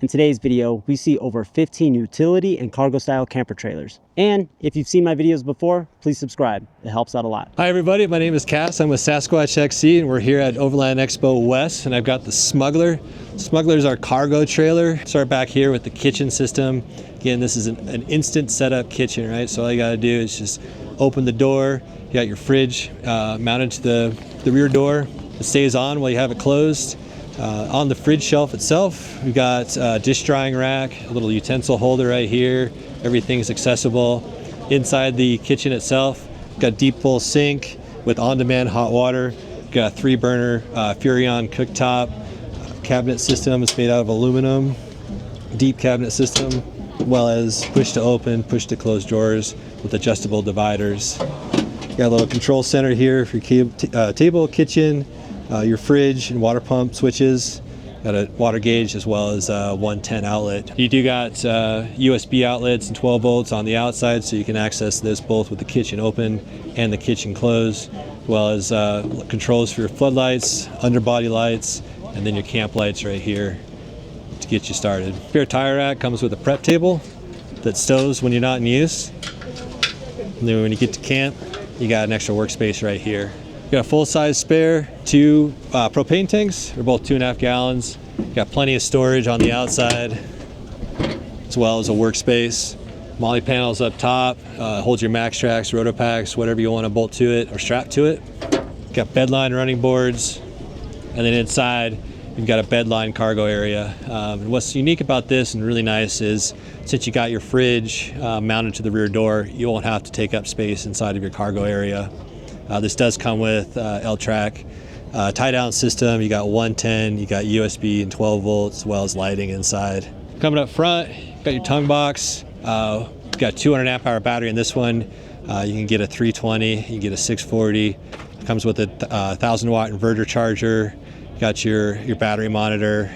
In today's video, we see over 15 utility and cargo style camper trailers. And if you've seen my videos before, please subscribe. It helps out a lot. Hi everybody, my name is Cass. I'm with Sasquatch XC and we're here at Overland Expo West, and I've got the Smuggler. Smuggler is our cargo trailer. Start back here with the kitchen system. Again, this is an instant setup kitchen, right? So all you gotta do is just open the door. You got your fridge mounted to the rear door. It stays on while you have it closed. On the fridge shelf itself, we've got a dish drying rack, a little utensil holder right here. Everything's accessible. Inside the kitchen itself, we've got a deep bowl sink with on-demand hot water. We've got a 3-burner Furrion cooktop. Cabinet system is made out of aluminum. Deep cabinet system, as well as push to open, push to close drawers with adjustable dividers. Got a little control center here for your table, kitchen, your fridge and water pump switches. Got a water gauge as well as a 110 outlet. You do got USB outlets and 12 volts on the outside, so you can access this both with the kitchen open and the kitchen closed, as well as controls for your floodlights, underbody lights, and then your camp lights right here to get you started. Spare tire rack comes with a prep table that stows when you're not in use. And then when you get to camp, you got an extra workspace right here. You got a full-size spare 2 propane tanks. They're both 2.5 gallons. Got plenty of storage on the outside, as well as a workspace. Molly panels up top, holds your max tracks, rotopacks, whatever you want to bolt to it or strap to it. Got bedline running boards, and then inside you've got a bedline cargo area. And what's unique about this and really nice is since you got your fridge mounted to the rear door, you won't have to take up space inside of your cargo area. This does come with L-track tie-down system. You got 110, you got USB and 12 volts, as well as lighting inside. Coming up front, you got your tongue box. Got a 200 amp hour battery in this one. You can get a 320, you can get a 640. It comes with a 1000 watt inverter charger. You got your battery monitor,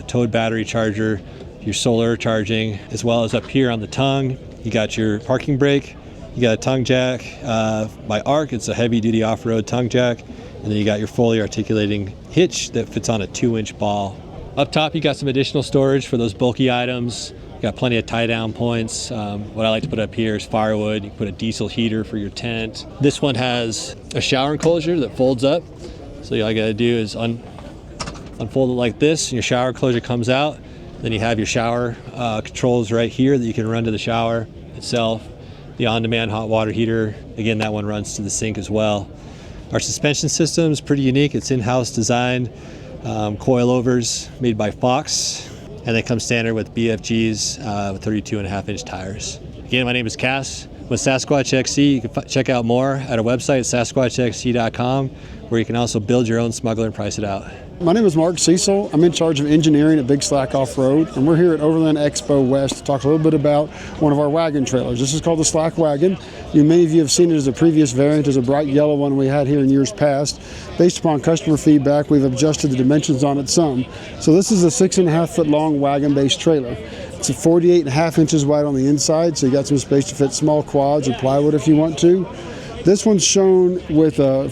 towed battery charger, your solar charging, as well as up here on the tongue, you got your parking brake. You got a tongue jack by ARC. It's a heavy duty off-road tongue jack. And then you got your fully articulating hitch that fits on a 2-inch ball. Up top, you got some additional storage for those bulky items. You got plenty of tie-down points. What I like to put up here is firewood. You can put a diesel heater for your tent. This one has a shower enclosure that folds up. So all you gotta do is unfold it like this, and your shower enclosure comes out. Then you have your shower controls right here that you can run to the shower itself. The on-demand hot water heater, again, that one runs to the sink as well. Our suspension system is pretty unique. It's in-house designed, coilovers made by Fox, and they come standard with BFGs with 32.5-inch tires. Again, my name is Cass with Sasquatch XC. You can check out more at our website, sasquatchxc.com, where you can also build your own Smuggler and price it out. My name is Mark Cecil. I'm in charge of engineering at Big Slack Off-Road, and we're here at Overland Expo West to talk a little bit about one of our wagon trailers. This is called the Slack Wagon. Many of you have seen it as a previous variant, as a bright yellow one we had here in years past. Based upon customer feedback, we've adjusted the dimensions on it some. So this is a 6.5 foot long wagon-based trailer. It's a 48.5 inches wide on the inside, so you got some space to fit small quads or plywood if you want to. This one's shown with a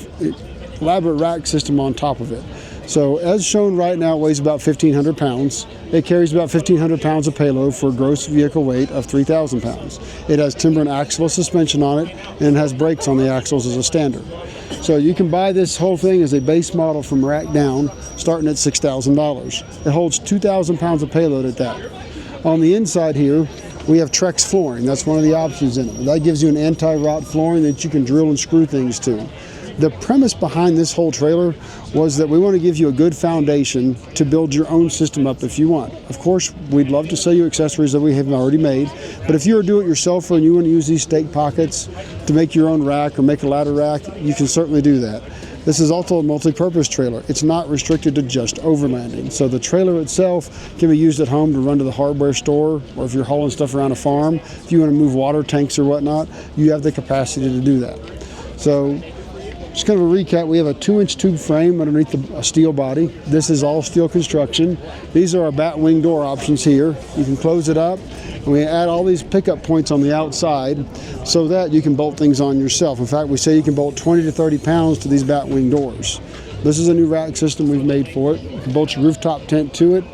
elaborate rack system on top of it. So as shown right now, it weighs about 1,500 pounds. It carries about 1,500 pounds of payload for a gross vehicle weight of 3,000 pounds. It has timber and axle suspension on it, and it has brakes on the axles as a standard. So you can buy this whole thing as a base model from rack down, starting at $6,000. It holds 2,000 pounds of payload at that. On the inside here, we have Trex flooring. That's one of the options in it. That gives you an anti-rot flooring that you can drill and screw things to. The premise behind this whole trailer was that we want to give you a good foundation to build your own system up if you want. Of course, we'd love to sell you accessories that we have already made, but if you're a do-it-yourselfer and you want to use these stake pockets to make your own rack or make a ladder rack, you can certainly do that. This is also a multi-purpose trailer. It's not restricted to just overlanding. So the trailer itself can be used at home to run to the hardware store, or if you're hauling stuff around a farm, if you want to move water tanks or whatnot, you have the capacity to do that. So just kind of a recap, we have a 2-inch tube frame underneath a steel body. This is all steel construction. These are our bat wing door options here. You can close it up, and we add all these pickup points on the outside so that you can bolt things on yourself. In fact, we say you can bolt 20 to 30 pounds to these bat wing doors. This is a new rack system we've made for it. You can bolt your rooftop tent to it.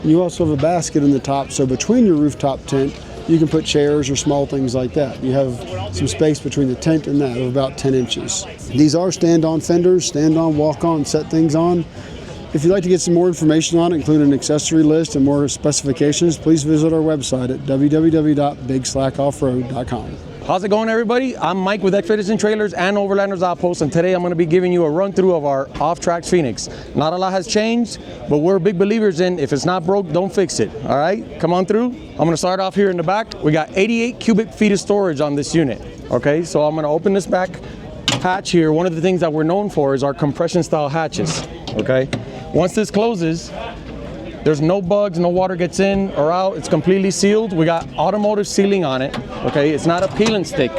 You also have a basket in the top, so between your rooftop tent, you can put chairs or small things like that. You have some space between the tent and that of about 10 inches. These are stand-on fenders, stand-on, walk-on, set things on. If you'd like to get some more information on it, including an accessory list and more specifications, please visit our website at www.bigslackoffroad.com. How's it going, everybody? I'm Mike with Expedition Trailers and Overlanders Outpost, and today I'm going to be giving you a run through of our Offtrax Phoenix. Not a lot has changed, but we're big believers in if it's not broke, don't fix it. All right, come on through. I'm going to start off here in the back. We got 88 cubic feet of storage on this unit. Okay, so I'm going to open this back hatch here. One of the things that we're known for is our compression style hatches. Okay, once this closes, there's no bugs, no water gets in or out. It's completely sealed. We got automotive sealing on it. Okay, it's not a peel and stick.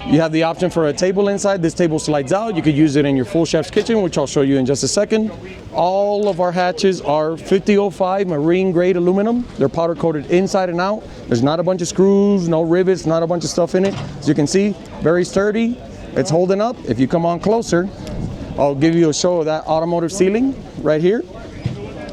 You have the option for a table inside. This table slides out. You could use it in your full chef's kitchen, which I'll show you in just a second. All of our hatches are 5005 marine grade aluminum. They're powder coated inside and out. There's not a bunch of screws, no rivets, not a bunch of stuff in it. As you can see, very sturdy. It's holding up. If you come on closer, I'll give you a show of that automotive sealing right here.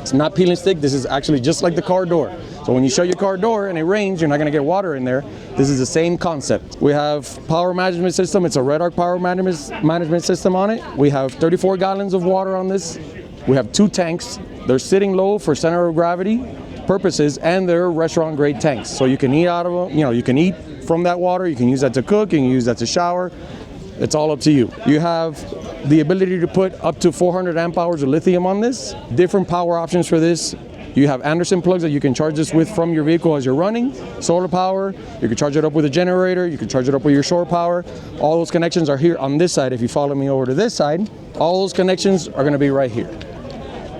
It's not peel and stick. This is actually just like the car door. So when you shut your car door and it rains, you're not going to get water in there. This is the same concept. We have power management system. It's a Red Arc power management system on it. We have 34 gallons of water on this. We have 2 tanks. They're sitting low for center of gravity purposes, and they're restaurant grade tanks. So you can eat out of them. You know, you can eat from that water. You can use that to cook. You can use that to shower. It's all up to you. You have the ability to put up to 400 amp hours of lithium on this. Different power options for this. You have Anderson plugs that you can charge this with from your vehicle as you're running. Solar power, you can charge it up with a generator, you can charge it up with your shore power. All those connections are here on this side. If you follow me over to this side, all those connections are gonna be right here.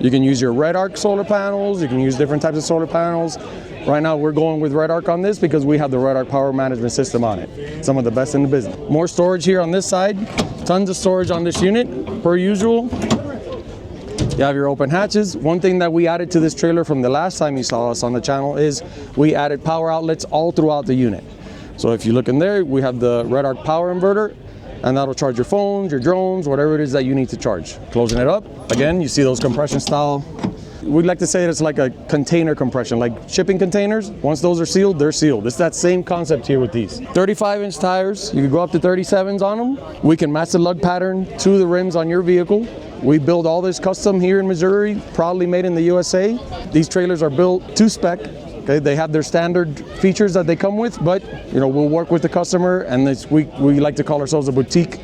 You can use your Red Arc solar panels, you can use different types of solar panels. Right now we're going with Red Arc on this because we have the Red Arc power management system on it. Some of the best in the business. More storage here on this side. Tons of storage on this unit, per usual. You have your open hatches. One thing that we added to this trailer from the last time you saw us on the channel is we added power outlets all throughout the unit. So if you look in there, we have the Red Arc power inverter, and that'll charge your phones, your drones, whatever it is that you need to charge. Closing it up, again, you see those compression style. We'd like to say it's like a container compression, like shipping containers. Once those are sealed, they're sealed. It's that same concept here with these. 35-inch tires, you can go up to 37s on them. We can match the lug pattern to the rims on your vehicle. We build all this custom here in Missouri, proudly made in the USA. These trailers are built to spec. Okay, they have their standard features that they come with, but you know, we'll work with the customer, and we like to call ourselves a boutique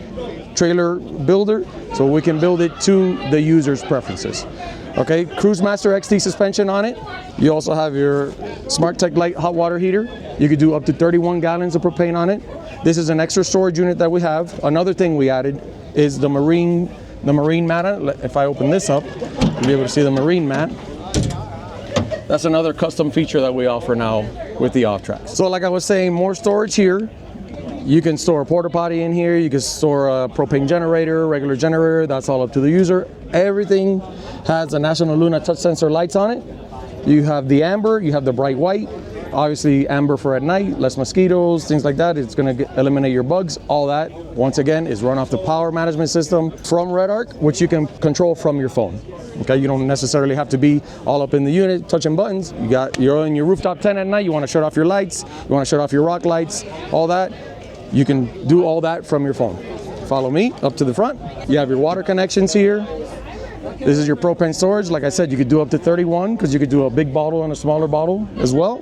trailer builder, so we can build it to the user's preferences. Okay, Cruise Master XT suspension on it. You also have your Smart Tech Light hot water heater. You could do up to 31 gallons of propane on it. This is an extra storage unit that we have. Another thing we added is the marine mat. If I open this up, you'll be able to see the marine mat. That's another custom feature that we offer now with the Offtrax. So like I was saying, more storage here. You can store a porta potty in here. You can store a propane generator, regular generator. That's all up to the user. Everything has a National Luna touch sensor lights on it. You have the amber, you have the bright white. Obviously amber for at night, less mosquitoes, things like that. It's going to eliminate your bugs. All that, once again, is run off the power management system from Red Arc, which you can control from your phone. Okay, you don't necessarily have to be all up in the unit touching buttons. You're in your rooftop tent at night, you want to shut off your lights, you want to shut off your rock lights, all that. You can do all that from your phone. Follow me up to the front. You have your water connections here. This is your propane storage. Like I said, you could do up to 31 because you could do a big bottle and a smaller bottle as well.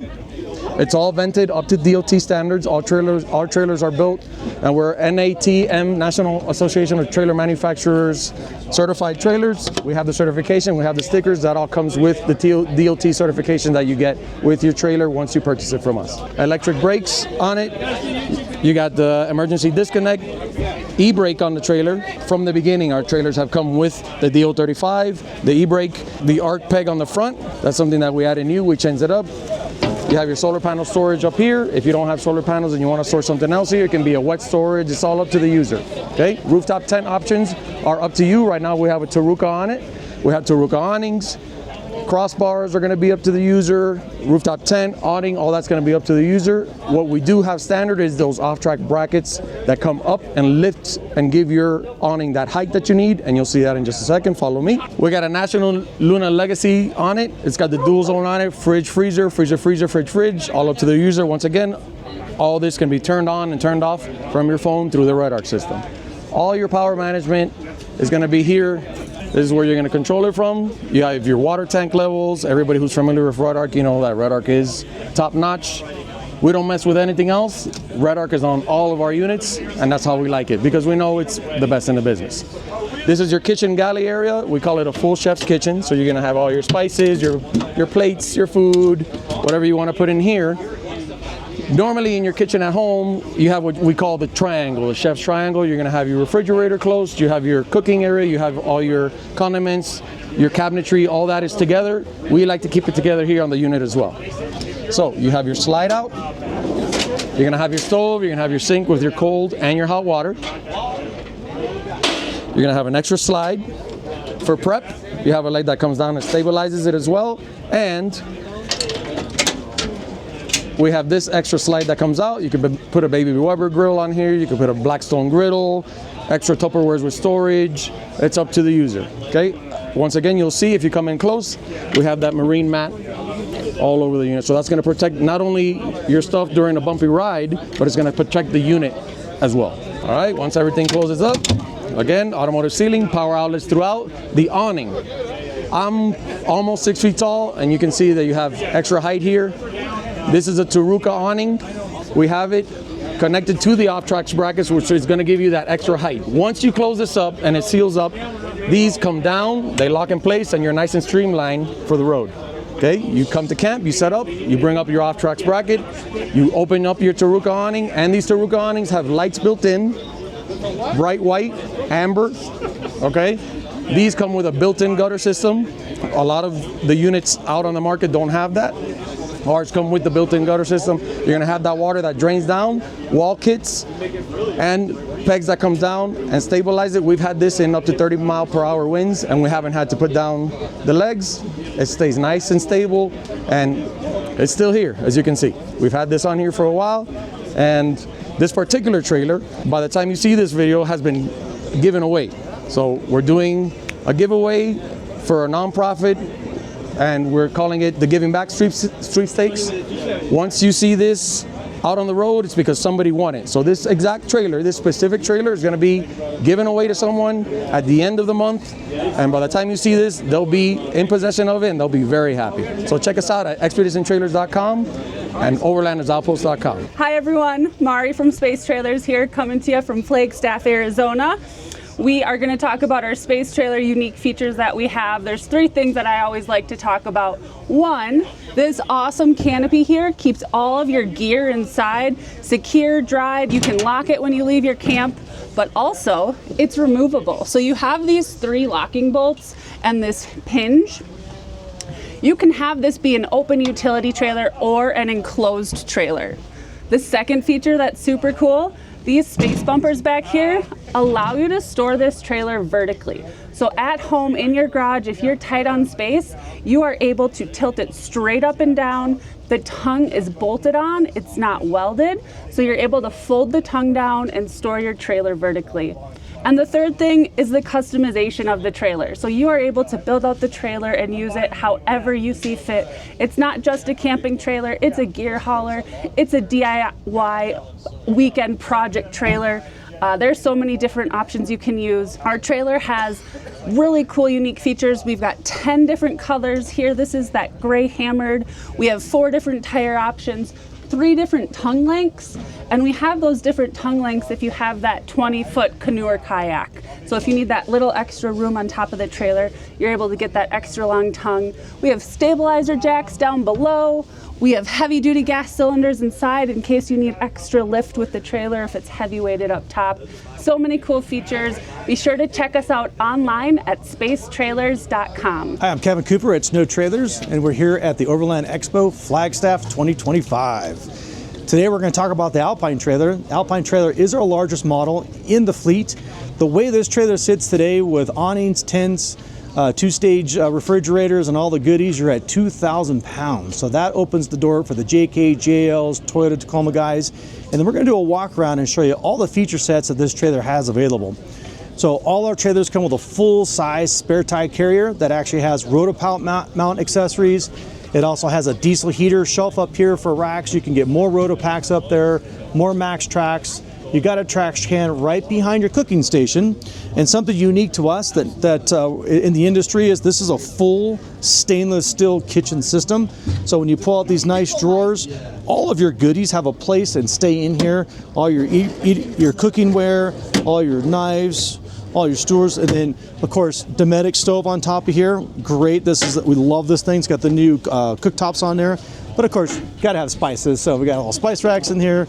It's all vented up to DOT standards. Our trailers are built, and we're NATM, National Association of Trailer Manufacturers certified trailers. We have the certification, we have the stickers. That all comes with the DOT certification that you get with your trailer once you purchase it from us. Electric brakes on it. You got the emergency disconnect, e-brake on the trailer. From the beginning, our trailers have come with the DO35, the e-brake, the arc peg on the front. That's something that we added new. We changed it up. You have your solar panel storage up here. If you don't have solar panels and you want to store something else here, it can be a wet storage. It's all up to the user. Okay. Rooftop tent options are up to you. Right now we have a Taruka on it. We have Taruka awnings. Crossbars are going to be up to the user. Rooftop tent, awning, all that's going to be up to the user. What we do have standard is those off-track brackets that come up and lift and give your awning that height that you need, and you'll see that in just a second. Follow me. We got a National Luna Legacy on it. It's got the dual zone on it, fridge, freezer, freezer, freezer, fridge, fridge, all up to the user. Once again, all this can be turned on and turned off from your phone through the Red Arc system. All your power management is going to be here. This is where you're going to control it from. You have your water tank levels. Everybody who's familiar with Red Arc, you know that Red Arc is top notch. We don't mess with anything else. Red Arc is on all of our units, and that's how we like it, because we know it's the best in the business. This is your kitchen galley area. We call it a full chef's kitchen. So you're going to have all your spices, your plates, your food, whatever you want to put in here. Normally in your kitchen at home, you have what we call the triangle, the chef's triangle. You're going to have your refrigerator close, you have your cooking area, you have all your condiments, your cabinetry, all that is together. We like to keep it together here on the unit as well. So you have your slide out, you're going to have your stove, you're going to have your sink with your cold and your hot water. You're going to have an extra slide for prep. You have a leg that comes down and stabilizes it as well. And we have this extra slide that comes out. You can put a Baby Weber grill on here. You can put a Blackstone griddle, extra Tupperwares with storage. It's up to the user, okay? Once again, you'll see if you come in close, we have that marine mat all over the unit. So that's gonna protect not only your stuff during a bumpy ride, but it's gonna protect the unit as well. All right, once everything closes up, again, automotive ceiling, power outlets throughout. The awning, I'm almost 6 feet tall, and you can see that you have extra height here. This is a Taruka awning. We have it connected to the Offtrax brackets, which is going to give you that extra height. Once you close this up and it seals up, these come down, they lock in place, and you're nice and streamlined for the road. Okay, you come to camp, you set up, you bring up your Offtrax bracket, you open up your Taruka awning, and these Taruka awnings have lights built in, bright white, amber, okay? These come with a built-in gutter system. A lot of the units out on the market don't have that. Ours come with the built-in gutter system. You're gonna have that water that drains down, wall kits, and pegs that come down and stabilize it. We've had this in up to 30-mile-per-hour winds, and we haven't had to put down the legs. It stays nice and stable, and it's still here, as you can see. We've had this on here for a while, and this particular trailer, by the time you see this video, has been given away. So we're doing a giveaway for a nonprofit, and we're calling it the Giving Back Sweepstakes. Once you see this out on the road, it's because somebody won it. So this exact trailer, this specific trailer, is going to be given away to someone at the end of the month, and by the time you see this, they'll be in possession of it, and they'll be very happy. So check us out at expeditiontrailers.com and overlandersoutpost.com. Hi everyone, Mari from Space Trailers here, coming to you from Flagstaff, Arizona. We are going to talk about our space trailer unique features that we have. There's 3 things that I always like to talk about. One, this awesome canopy here keeps all of your gear inside, secure, dried. You can lock it when you leave your camp, but also it's removable. So you have these 3 locking bolts and this hinge. You can have this be an open utility trailer or an enclosed trailer. The second feature that's super cool, these space bumpers back here allow you to store this trailer vertically. So at home in your garage, if you're tight on space, you are able to tilt it straight up and down. The tongue is bolted on, it's not welded, so you're able to fold the tongue down and store your trailer vertically. And the third thing is the customization of the trailer. So you are able to build out the trailer and use it however you see fit. It's not just a camping trailer, it's a gear hauler, it's a DIY weekend project trailer. There's so many different options you can use. Our trailer has really cool, unique features. We've got 10 different colors here. This is that gray hammered. We have 4 different tire options, 3 different tongue lengths, and we have those different tongue lengths if you have that 20-foot canoe or kayak. So if you need that little extra room on top of the trailer, you're able to get that extra long tongue. We have stabilizer jacks down below. We have heavy-duty gas cylinders inside in case you need extra lift with the trailer if it's heavy-weighted up top. So many cool features. Be sure to check us out online at spacetrailers.com. Hi, I'm Kevin Cooper at Sno Trailers, and we're here at the Overland Expo Flagstaff 2025. Today we're going to talk about the Alpine trailer. The Alpine trailer is our largest model in the fleet. The way this trailer sits today with awnings, tents, 2-stage refrigerators and all the goodies, you're at 2,000 pounds. So that opens the door for the JK, JLs, Toyota Tacoma guys. And then we're going to do a walk around and show you all the feature sets that this trailer has available. So all our trailers come with a full-size spare tire carrier that actually has roto mount accessories. It also has a diesel heater shelf up here for racks. You can get more roto packs up there, more max tracks. You got a trash can right behind your cooking station. And something unique to us that in the industry is this is a full stainless steel kitchen system. So when you pull out these nice drawers, all of your goodies have a place and stay in here. All your your cooking ware, all your knives, all your stores, and then of course Dometic stove on top of here. Great, we love this thing. It's got the new cooktops on there. But of course, you gotta have spices. So we got all spice racks in here.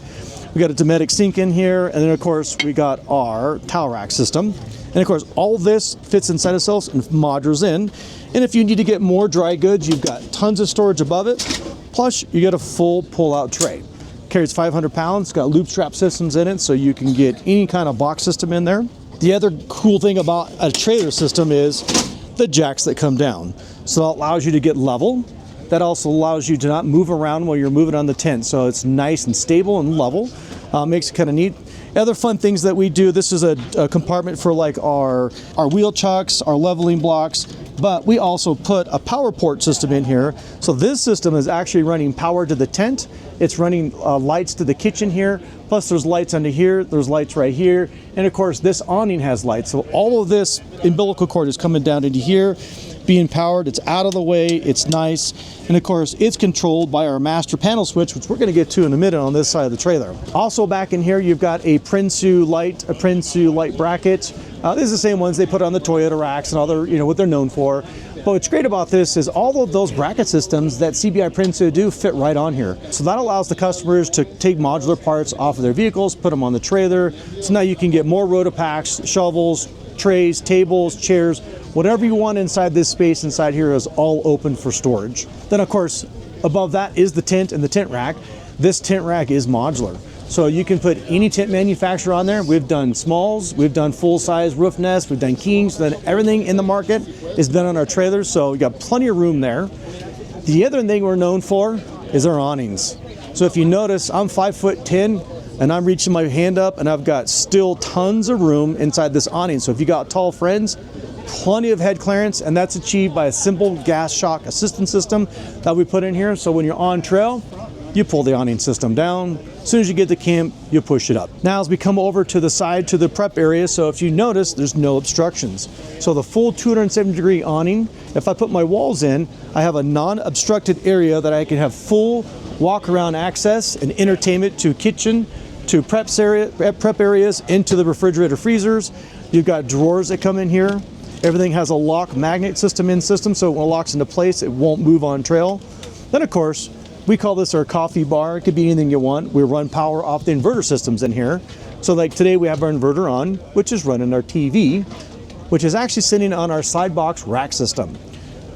We got a Dometic sink in here, and then of course we got our towel rack system. And of course all this fits inside itself and modules in. And if you need to get more dry goods, you've got tons of storage above it. Plus you get a full pull-out tray. Carries 500 pounds, it's got loop strap systems in it, so you can get any kind of box system in there. The other cool thing about a trailer system is the jacks that come down. So that allows you to get level. That also allows you to not move around while you're moving on the tent. So it's nice and stable and level. Makes it kind of neat. Other fun things that we do, this is a compartment for like our wheel chucks, our leveling blocks, but we also put a power port system in here. So this system is actually running power to the tent. It's running lights to the kitchen here, plus there's lights under here, there's lights right here, and of course this awning has lights. So all of this umbilical cord is coming down into here, being powered. It's out of the way, it's nice, and of course it's controlled by our master panel switch, which we're going to get to in a minute on this side of the trailer. Also back in here you've got a Prinsu light bracket. These are the same ones they put on the Toyota racks and other, what they're known for. But what's great about this is all of those bracket systems that CBI Prinsu do fit right on here. So that allows the customers to take modular parts off of their vehicles, put them on the trailer. So now you can get more rotopacks, shovels, trays, tables, chairs, whatever you want inside this space inside here is all open for storage. Then of course, above that is the tent and the tent rack. This tent rack is modular. So you can put any tent manufacturer on there. We've done smalls, we've done full-size roof nests, we've done kings, then everything in the market is done on our trailers, so we got plenty of room there. The other thing we're known for is our awnings. So if you notice, I'm 5'10", and I'm reaching my hand up, and I've got still tons of room inside this awning. So if you got tall friends, plenty of head clearance, and that's achieved by a simple gas shock assistance system that we put in here. So when you're on trail, you pull the awning system down. As soon as you get to camp, you push it up. Now as we come over to the side to the prep area, so if you notice, there's no obstructions. So the full 270-degree awning, if I put my walls in, I have a non-obstructed area that I can have full walk-around access and entertainment to kitchen, to prep areas, into the refrigerator freezers. You've got drawers that come in here. Everything has a lock magnet system, so when it locks into place, it won't move on trail. Then of course, we call this our coffee bar. It could be anything you want. We run power off the inverter systems in here. So like today we have our inverter on, which is running our TV, which is actually sitting on our side box rack system.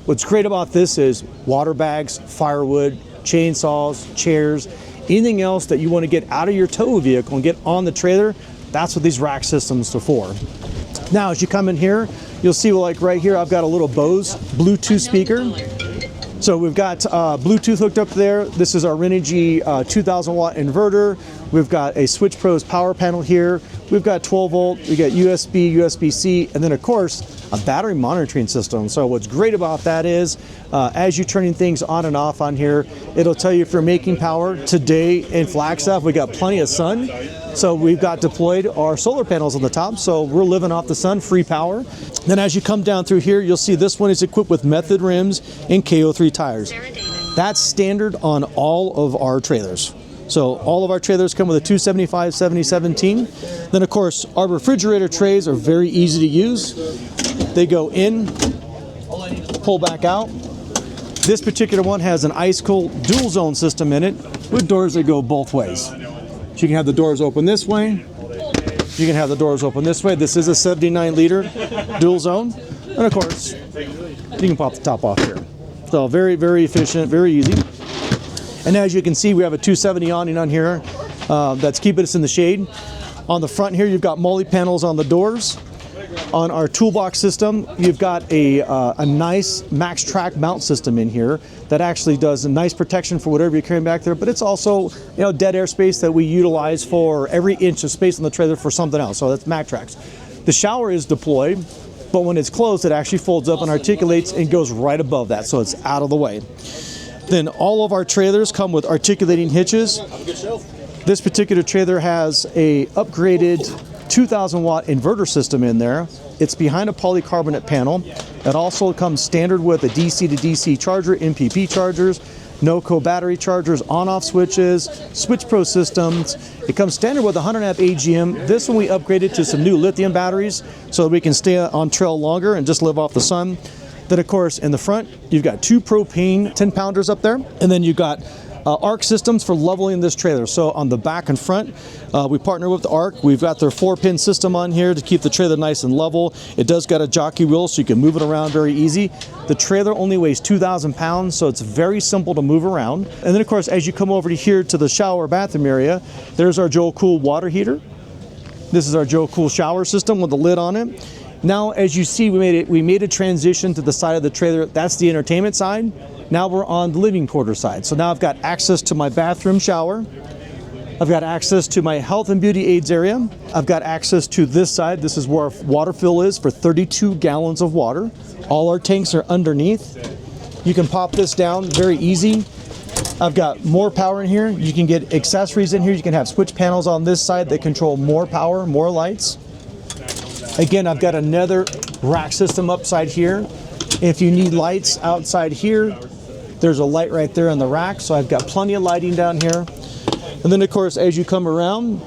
What's great about this is water bags, firewood, chainsaws, chairs, anything else that you want to get out of your tow vehicle and get on the trailer, that's what these rack systems are for. Now as you come in here, you'll see like right here I've got a little Bose Bluetooth speaker. So we've got Bluetooth hooked up there. This is our Renogy 2000 watt inverter. We've got a Switch Pros power panel here. We've got 12 volt, we got USB, USB-C, and then of course, a battery monitoring system. So what's great about that is, as you're turning things on and off on here, it'll tell you if you're making power. Today in Flagstaff, we got plenty of sun. So we've got deployed our solar panels on the top. So we're living off the sun, free power. Then as you come down through here, you'll see this one is equipped with Method rims and KO3 tires. That's standard on all of our trailers. So all of our trailers come with a 275 7017. Then of course, our refrigerator trays are very easy to use. They go in, pull back out. This particular one has an ice cold dual zone system in it with doors that go both ways. So you can have the doors open this way. You can have the doors open this way. This is a 79 liter dual zone. And of course, you can pop the top off here. So very, very efficient, very easy. And as you can see, we have a 270 awning on here that's keeping us in the shade. On the front here, you've got multi panels on the doors. On our toolbox system, you've got a nice max track mount system in here that actually does a nice protection for whatever you're carrying back there, but it's also, you know, dead air space that we utilize for every inch of space on the trailer for something else. So that's max tracks. The shower is deployed, but when it's closed, it actually folds up and articulates and goes right above that, so it's out of the way. Then all of our trailers come with articulating hitches. This particular trailer has a upgraded 2,000 watt inverter system in there. It's behind a polycarbonate panel. It also comes standard with a DC to DC charger, MPP chargers, NOCO battery chargers, on-off switches, Switch Pro systems. It comes standard with 100 amp AGM. This one we upgraded to some new lithium batteries so that we can stay on trail longer and just live off the sun. Then of course in the front you've got 2 propane 10-pounders up there, and then you've got ARC systems for leveling this trailer. So on the back and front, we partner with the ARC. We've got their 4-pin system on here to keep the trailer nice and level. It does got a jockey wheel so you can move it around very easy. The trailer only weighs 2,000 pounds, so it's very simple to move around. And then of course, as you come over to here to the shower bathroom area, there's our Joe Cool water heater. This is our Joe Cool shower system with the lid on it. Now, as you see, we made a transition to the side of the trailer. That's the entertainment side. Now we're on the living quarter side. So now I've got access to my bathroom shower. I've got access to my health and beauty aids area. I've got access to this side. This is where our water fill is for 32 gallons of water. All our tanks are underneath. You can pop this down very easy. I've got more power in here. You can get accessories in here. You can have switch panels on this side that control more power, more lights. Again, I've got another rack system upside here. If you need lights outside here, there's a light right there in the rack, so I've got plenty of lighting down here. And then of course, as you come around,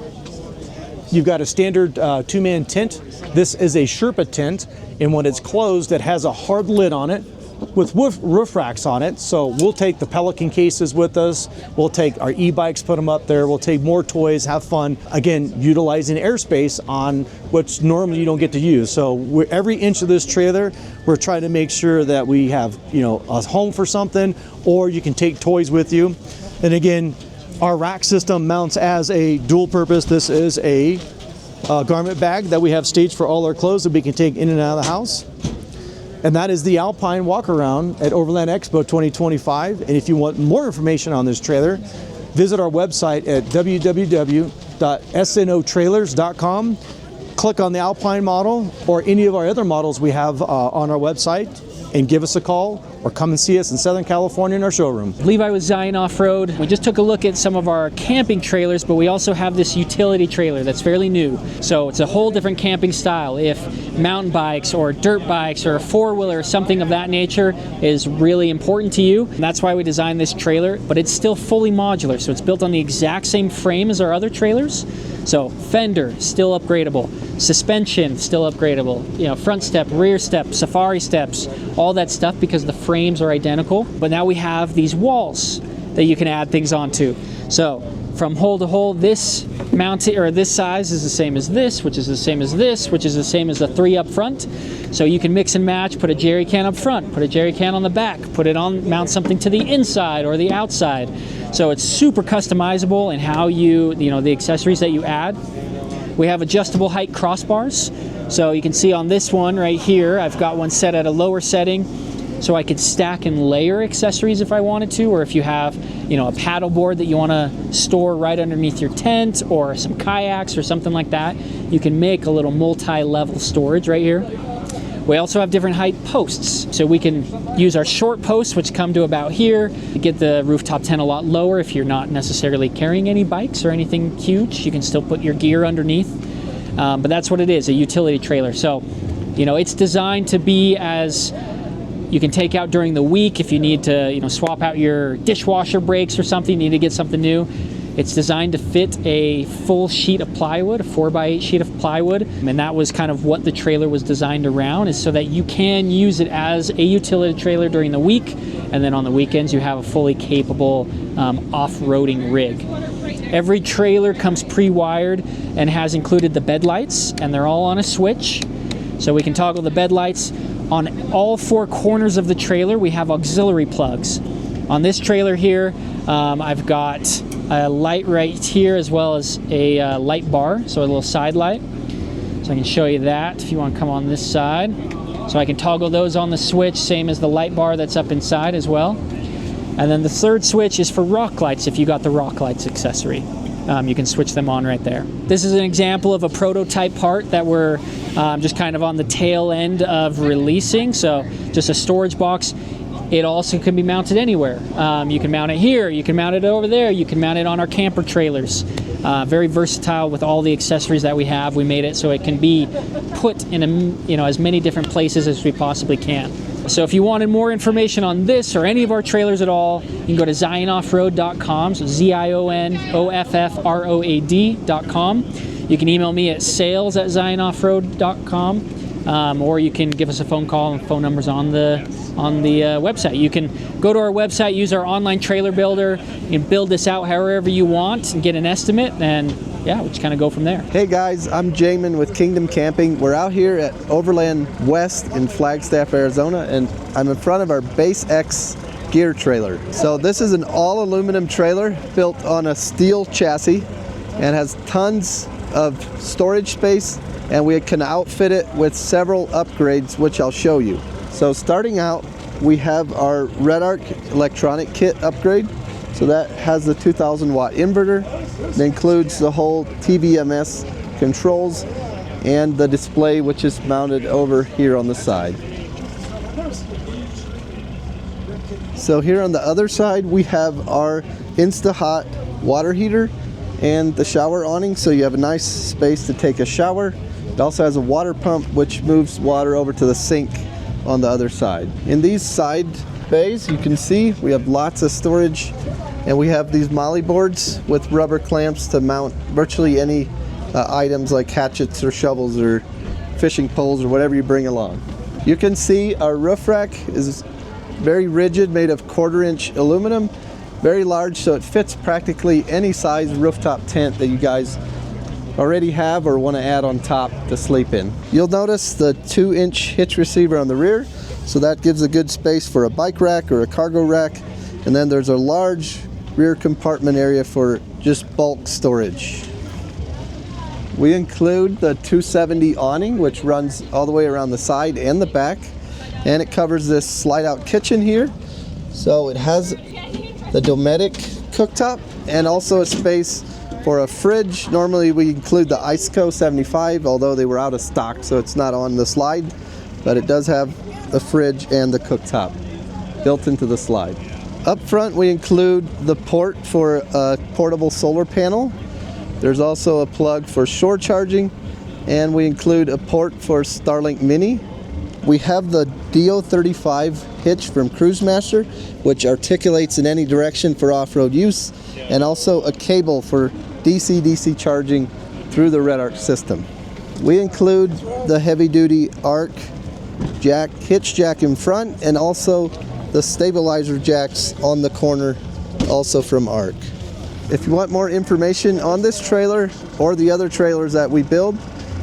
you've got a standard 2-man tent. This is a Sherpa tent, and when it's closed, it has a hard lid on it with roof racks on it. So we'll take the Pelican cases with us. We'll take our e-bikes, put them up there. We'll take more toys, have fun. Again, utilizing airspace on which normally you don't get to use. So every inch of this trailer, we're trying to make sure that we have, you know, a home for something, or you can take toys with you. And again, our rack system mounts as a dual purpose. This is a garment bag that we have staged for all our clothes that we can take in and out of the house. And that is the Alpine walk around at Overland Expo 2025. And if you want more information on this trailer, visit our website at www.snotrailers.com. Click on the Alpine model or any of our other models we have on our website, and give us a call or come and see us in Southern California in our showroom. Levi with Zion Off-Road. We just took a look at some of our camping trailers, but we also have this utility trailer that's fairly new. So it's a whole different camping style. If mountain bikes or dirt bikes or a four-wheeler or something of that nature is really important to you, and that's why we designed this trailer, but it's still fully modular. So it's built on the exact same frame as our other trailers. So fender, still upgradable. Suspension, still upgradable. You know, front step, rear step, safari steps, all that stuff, because the frames are identical. But now we have these walls that you can add things onto. So from hole to hole, this mounted or this size is the same as this, which is the same as this, which is the same as the 3 up front. So you can mix and match, put a jerry can up front, put a jerry can on the back, put it on, mount something to the inside or the outside. So it's super customizable in how you know, the accessories that you add. We have adjustable height crossbars. So you can see on this one right here, I've got one set at a lower setting, so I could stack and layer accessories if I wanted to, or if you have, you know, a paddle board that you want to store right underneath your tent, or some kayaks or something like that, you can make a little multi-level storage right here. We also have different height posts, so we can use our short posts, which come to about here, to get the rooftop tent a lot lower. If you're not necessarily carrying any bikes or anything huge, you can still put your gear underneath. But that's what it is, a utility trailer. So, you know, it's designed to be as you can take out during the week if you need to, you know, swap out your dishwasher breaks or something, you need to get something new. It's designed to fit a full sheet of plywood, a 4x8 sheet of plywood, and that was kind of what the trailer was designed around, is so that you can use it as a utility trailer during the week, and then on the weekends you have a fully capable off-roading rig. Every trailer comes pre-wired and has included the bed lights, and they're all on a switch, so we can toggle the bed lights. On all 4 corners of the trailer we have auxiliary plugs. On this trailer here, I've got a light right here, as well as a light bar, so a little side light. So So I can show you that if you want to come on this side. So I can toggle those on the switch, same as the light bar that's up inside as well. And then the third switch is for rock lights if you got the rock lights accessory. You can switch them on right there. This is an example of a prototype part that we're just kind of on the tail end of releasing. So just a storage box. It also can be mounted anywhere. You can mount it here, you can mount it over there, you can mount it on our camper trailers. Very versatile with all the accessories that we have. We made it so it can be put in as many different places as we possibly can. So if you wanted more information on this or any of our trailers at all, you can go to zionoffroad.com, so ZIONOFFROAD.com. You can email me at sales@zionoffroad.com, or you can give us a phone call, and phone numbers on the website. You can go to our website, use our online trailer builder, you can build this out however you want and get an estimate, and yeah, we'll just kind of go from there. Hey guys, I'm Jamin with Kingdom Camping. We're out here at Overland West in Flagstaff, Arizona, and I'm in front of our BaseX gear trailer. So this is an all aluminum trailer built on a steel chassis and has tons of storage space, and we can outfit it with several upgrades, which I'll show you. So starting out, we have our Red Arc electronic kit upgrade. So that has the 2000 watt inverter. It includes the whole TVMS controls and the display, which is mounted over here on the side. So here on the other side, we have our Insta-Hot water heater and the shower awning, so you have a nice space to take a shower. It also has a water pump which moves water over to the sink on the other side. In these side bays, you can see we have lots of storage, and we have these molly boards with rubber clamps to mount virtually any items like hatchets or shovels or fishing poles or whatever you bring along. You can see our roof rack is very rigid, made of 1/4-inch aluminum, very large, so it fits practically any size rooftop tent that you guys already have or want to add on top to sleep in. You'll notice the 2-inch hitch receiver on the rear, so that gives a good space for a bike rack or a cargo rack. And then there's a large rear compartment area for just bulk storage. We include the 270 awning, which runs all the way around the side and the back, and it covers this slide out kitchen here. So it has the Dometic cooktop and also a space for a fridge. Normally we include the Iceco 75, although they were out of stock, so it's not on the slide, but it does have the fridge and the cooktop built into the slide. Up front we include the port for a portable solar panel. There's also a plug for shore charging, and we include a port for Starlink Mini. We have the DO35 hitch from Cruise Master, which articulates in any direction for off-road use, and also a cable for DC-DC charging through the Red Arc system. We include the heavy-duty Arc jack, hitch jack in front, and also the stabilizer jacks on the corner, also from Arc. If you want more information on this trailer or the other trailers that we build,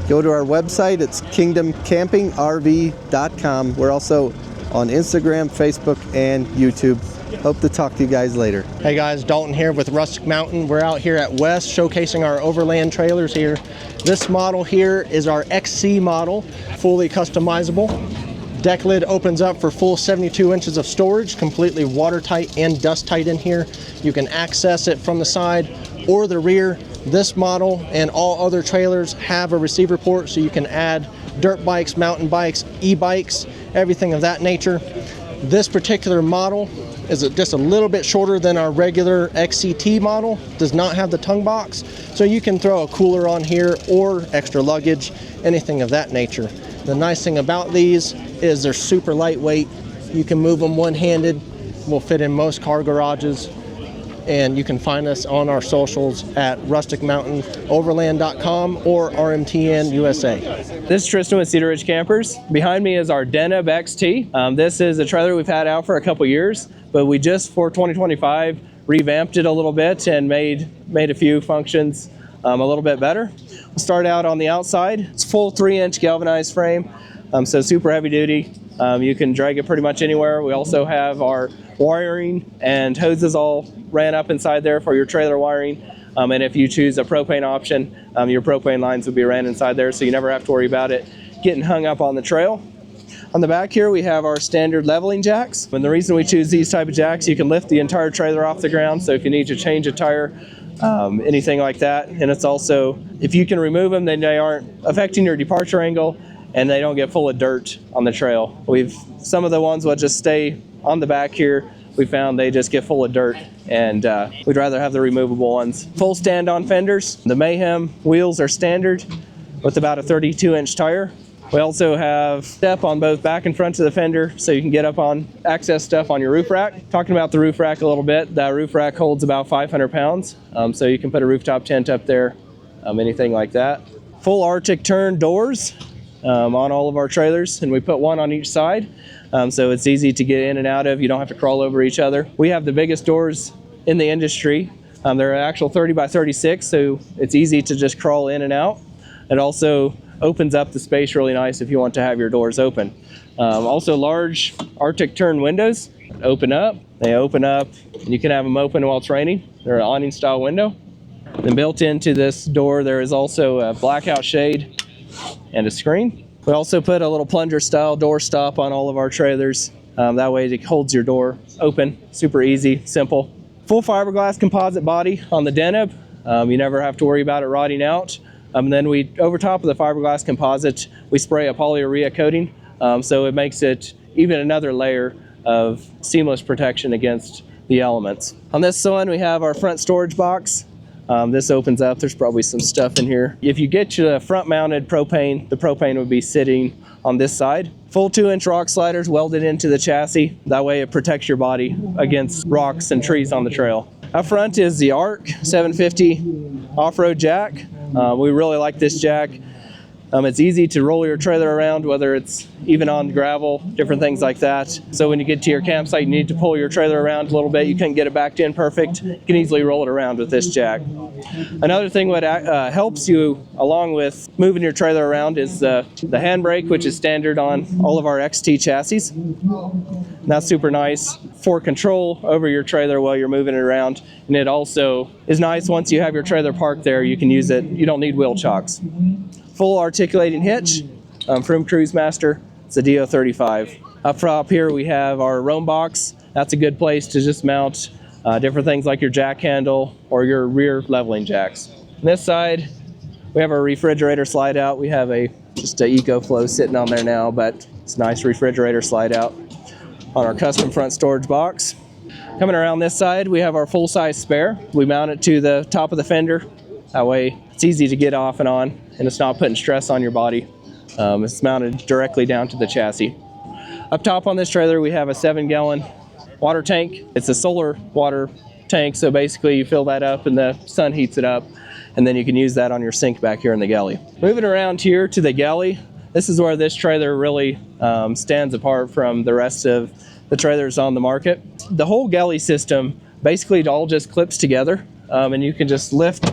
go to our website. It's kingdomcampingrv.com. We're also on Instagram, Facebook, and YouTube. Hope to talk to you guys later. Hey guys, Dalton here with Rustic Mountain. We're out here at West showcasing our Overland trailers here. This model here is our XC model, fully customizable. Deck lid opens up for full 72 inches of storage, completely watertight and dust tight in here. You can access it from the side or the rear. This model and all other trailers have a receiver port, so you can add dirt bikes, mountain bikes, e-bikes, everything of that nature. This particular model is just a little bit shorter than our regular XCT model, does not have the tongue box, so you can throw a cooler on here or extra luggage, anything of that nature. The nice thing about these is they're super lightweight. You can move them one-handed, will fit in most car garages, and you can find us on our socials at rusticmountainoverland.com or RMTN USA. This is Tristan with Cedar Campers. Behind me is our Denab XT. This is a trailer we've had out for a couple years, but we just, for 2025, revamped it a little bit and made a few functions a little bit better. We'll start out on the outside. It's full 3-inch galvanized frame, so super heavy duty. You can drag it pretty much anywhere. We also have our wiring and hoses all ran up inside there for your trailer wiring. And if you choose a propane option, your propane lines would be ran inside there, so you never have to worry about it getting hung up on the trail. On the back here, we have our standard leveling jacks. And the reason we choose these type of jacks, you can lift the entire trailer off the ground. So if you need to change a tire, anything like that. And it's also, if you can remove them, then they aren't affecting your departure angle and they don't get full of dirt on the trail. Some of the ones will just stay on the back here. We found they just get full of dirt, and we'd rather have the removable ones. Full stand-on fenders. The Mayhem wheels are standard with about a 32-inch tire. We also have step on both back and front of the fender, so you can get up on access stuff on your roof rack. Talking about the roof rack a little bit, that roof rack holds about 500 pounds, so you can put a rooftop tent up there, anything like that. Full Arctic turn doors on all of our trailers, and we put one on each side, so it's easy to get in and out of. You don't have to crawl over each other. We have the biggest doors in the industry. They're an actual 30 by 36, so it's easy to just crawl in and out. It also opens up the space really nice if you want to have your doors open. Also large Arctic turn windows open up. They open up and you can have them open while it's raining. They're an awning style window. Then built into this door there is also a blackout shade and a screen. We also put a little plunger style door stop on all of our trailers. That way it holds your door open. Super easy, simple. Full fiberglass composite body on the Denab. You never have to worry about it rotting out. And then over top of the fiberglass composite, we spray a polyurea coating, so it makes it even another layer of seamless protection against the elements. On this one, we have our front storage box. This opens up. There's probably some stuff in here. If you get your front-mounted propane, the propane would be sitting on this side. Full 2-inch rock sliders welded into the chassis. That way it protects your body against rocks and trees on the trail. Up front is the ARC 750 off-road jack. We really like this jack. It's easy to roll your trailer around, whether it's even on gravel, different things like that. So when you get to your campsite, you need to pull your trailer around a little bit. You can't get it backed in perfect. You can easily roll it around with this jack. Another thing that helps you along with moving your trailer around is the handbrake, which is standard on all of our XT chassis. And that's super nice for control over your trailer while you're moving it around. And it also is nice once you have your trailer parked there, you can use it. You don't need wheel chocks. Full articulating hitch from Cruise Master. It's a DO35. Up top here we have our roam box. That's a good place to just mount different things like your jack handle or your rear leveling jacks. On this side we have our refrigerator slide out. We have just an EcoFlow sitting on there now, but it's a nice refrigerator slide out on our custom front storage box. Coming around this side we have our full-size spare. We mount it to the top of the fender. That way it's easy to get off and on, and it's not putting stress on your body. It's mounted directly down to the chassis. Up top on this trailer we have a 7-gallon water tank. It's a solar water tank, so basically you fill that up and the sun heats it up, and then you can use that on your sink back here in the galley. Moving around here to the galley, this is where this trailer really stands apart from the rest of the trailers on the market. The whole galley system basically it all just clips together, and you can just lift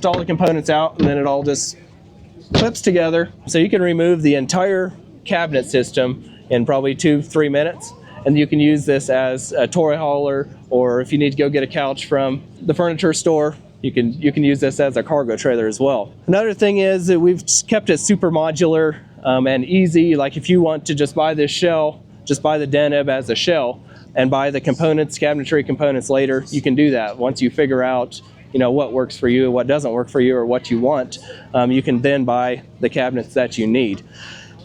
all the components out, and then it all just clips together. So you can remove the entire cabinet system in probably 2-3 minutes, and you can use this as a toy hauler, or if you need to go get a couch from the furniture store, you can use this as a cargo trailer as well. Another thing is that we've kept it super modular and easy. Like if you want to just buy this shell, just buy the Denab as a shell and buy the components, cabinetry components later, you can do that. Once you figure out what works for you, what doesn't work for you, or what you want, you can then buy the cabinets that you need.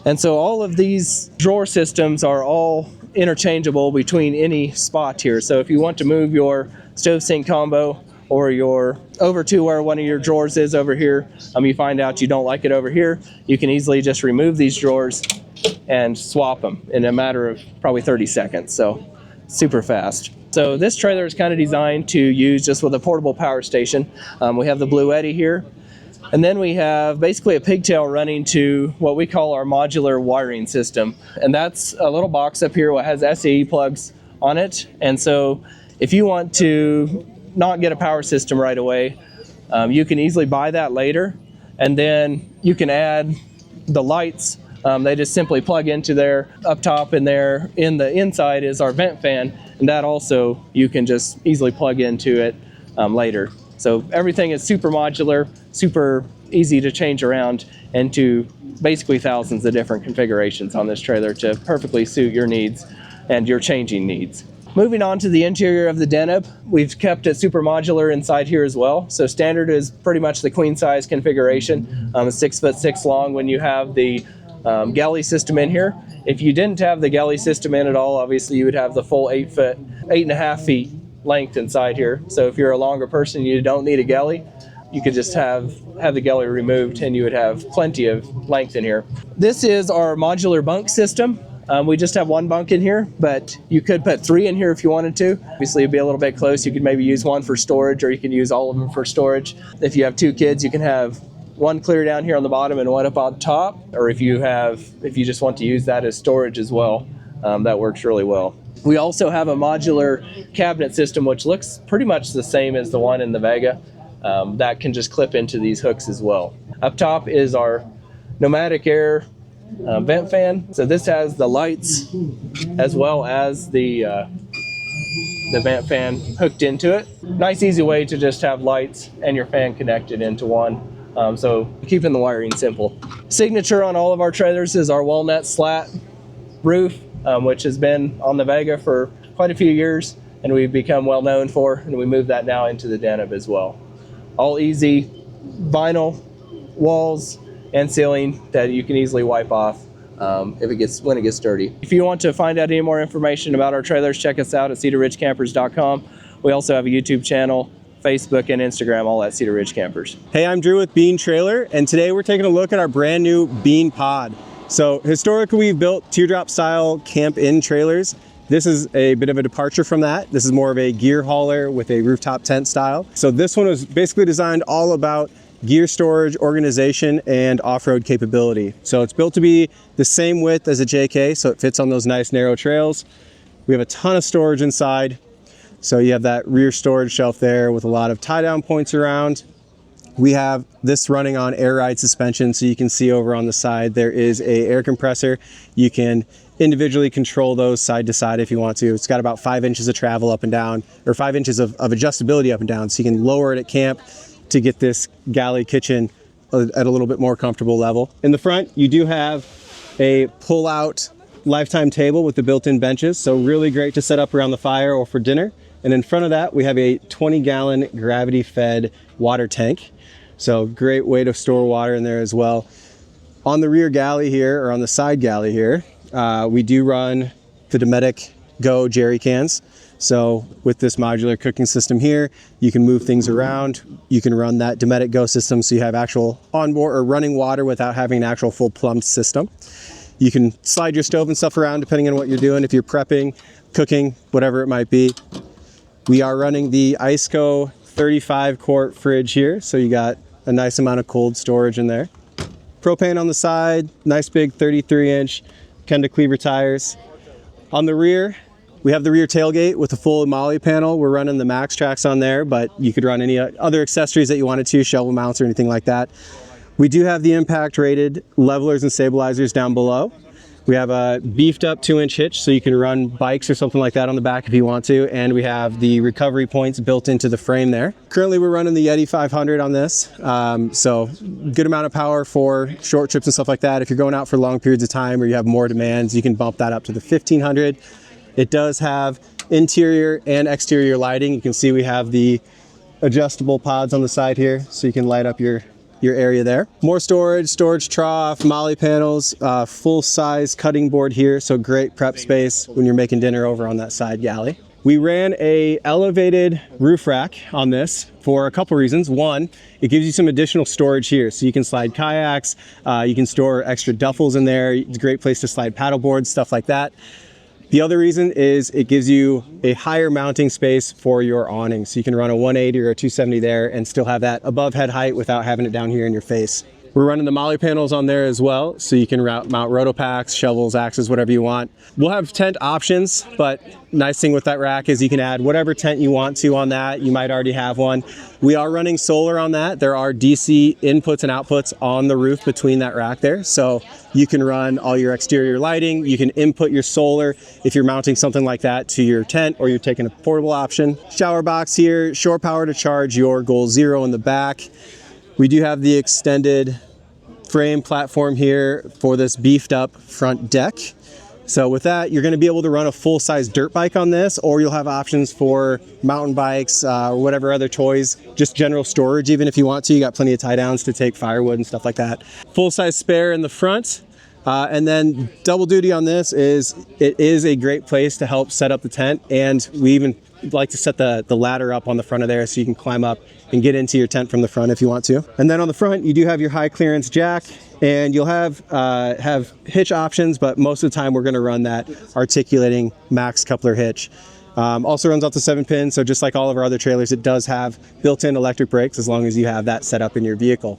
And so all of these drawer systems are all interchangeable between any spot here. So if you want to move your stove sink combo or your over to where one of your drawers is over here, you find out you don't like it over here, you can easily just remove these drawers and swap them in a matter of probably 30 seconds. So super fast. So this trailer is kind of designed to use just with a portable power station. We have the Blue Eddy here. And then we have basically a pigtail running to what we call our modular wiring system. And that's a little box up here that has SAE plugs on it. And so if you want to not get a power system right away, you can easily buy that later. And then you can add the lights They just simply plug into there. Up top and there in the inside is our vent fan, and that also you can just easily plug into it later. So everything is super modular, super easy to change around into basically thousands of different configurations on this trailer to perfectly suit your needs and your changing needs. Moving on to the interior of the Denab, we've kept it super modular inside here as well. So standard is pretty much the queen size configuration, 6'6" long when you have the galley system in here. If you didn't have the galley system in at all, obviously you would have the full 8.5 feet length inside here. So if you're a longer person, you don't need a galley. You could just have the galley removed and you would have plenty of length in here. This is our modular bunk system. We just have one bunk in here, but you could put 3 in here if you wanted to. Obviously it'd be a little bit close. You could maybe use one for storage, or you can use all of them for storage. If you have 2 kids, you can have one clear down here on the bottom and one up on top. Or if you just want to use that as storage as well, that works really well. We also have a modular cabinet system, which looks pretty much the same as the one in the Vega. That can just clip into these hooks as well. Up top is our pneumatic air vent fan. So this has the lights as well as the vent fan hooked into it. Nice easy way to just have lights and your fan connected into one. So keeping the wiring simple. Signature on all of our trailers is our walnut slat roof, which has been on the Vega for quite a few years and we've become well known for, and we moved that now into the Denab as well. All easy vinyl walls and ceiling that you can easily wipe off when it gets dirty. If you want to find out any more information about our trailers, check us out at cedarridgecampers.com. We also have a YouTube channel, Facebook and Instagram, all at Cedar Ridge Campers. Hey, I'm Drew with Bean Trailer, and today we're taking a look at our brand new Bean Pod. So historically we've built teardrop style camp-in trailers. This is a bit of a departure from that. This is more of a gear hauler with a rooftop tent style. So this one was basically designed all about gear storage, organization, and off-road capability. So it's built to be the same width as a JK, so it fits on those nice narrow trails. We have a ton of storage inside. So you have that rear storage shelf there with a lot of tie-down points around. We have this running on air ride suspension, so you can see over on the side there is a air compressor. You can individually control those side to side if you want to. It's got about 5 inches of travel up and down, or 5 inches of adjustability up and down, so you can lower it at camp to get this galley kitchen at a little bit more comfortable level. In the front, you do have a pull-out lifetime table with the built-in benches, so really great to set up around the fire or for dinner. And in front of that, we have a 20-gallon gravity-fed water tank. So great way to store water in there as well. On the rear galley here, or on the side galley here, we do run the Denab Go jerry cans. So with this modular cooking system here, you can move things around. You can run that Denab Go system so you have actual onboard or running water without having an actual full plumbed system. You can slide your stove and stuff around depending on what you're doing, if you're prepping, cooking, whatever it might be. We are running the Iceco 35 quart fridge here, so you got a nice amount of cold storage in there. Propane on the side, nice big 33-inch Kenda Cleaver tires. On the rear, we have the rear tailgate with a full Molly panel. We're running the Max Tracks on there, but you could run any other accessories that you wanted to, shovel mounts or anything like that. We do have the impact rated levelers and stabilizers down below. We have a beefed up 2-inch hitch, so you can run bikes or something like that on the back if you want to. And we have the recovery points built into the frame there. Currently we're running the Yeti 500 on this. So good amount of power for short trips and stuff like that. If you're going out for long periods of time or you have more demands, you can bump that up to the 1500. It does have interior and exterior lighting. You can see we have the adjustable pods on the side here, so you can light up your area there. More storage trough, Molly panels, full size cutting board here, so great prep space when you're making dinner over on that side galley. We ran a elevated roof rack on this for a couple reasons. One, it gives you some additional storage here, so you can slide kayaks, you can store extra duffels in there. It's a great place to slide paddle boards, stuff like that. The other reason is it gives you a higher mounting space for your awning. So you can run a 180 or a 270 there and still have that above head height without having it down here in your face. We're running the molly panels on there as well, so you can mount rotopacks, shovels, axes, whatever you want. We'll have tent options, but nice thing with that rack is you can add whatever tent you want to on that. You might already have one. We are running solar on that. There are DC inputs and outputs on the roof between that rack there, so you can run all your exterior lighting. You can input your solar if you're mounting something like that to your tent, or you're taking a portable option. Shower box here, shore power to charge your Goal Zero in the back. We do have the extended frame platform here for this beefed up front deck. So with that, you're going to be able to run a full-size dirt bike on this, or you'll have options for mountain bikes or whatever other toys, just general storage even if you want to. You got plenty of tie downs to take firewood and stuff like that. Full-size spare in the front. And then double duty on this is, it is a great place to help set up the tent, and we even like to set the ladder up on the front of there so you can climb up and get into your tent from the front if you want to. And then on the front, you do have your high clearance jack, and you'll have hitch options, but most of the time we're going to run that articulating max coupler hitch. Also runs off the 7-pin, so just like all of our other trailers, it does have built-in electric brakes as long as you have that set up in your vehicle.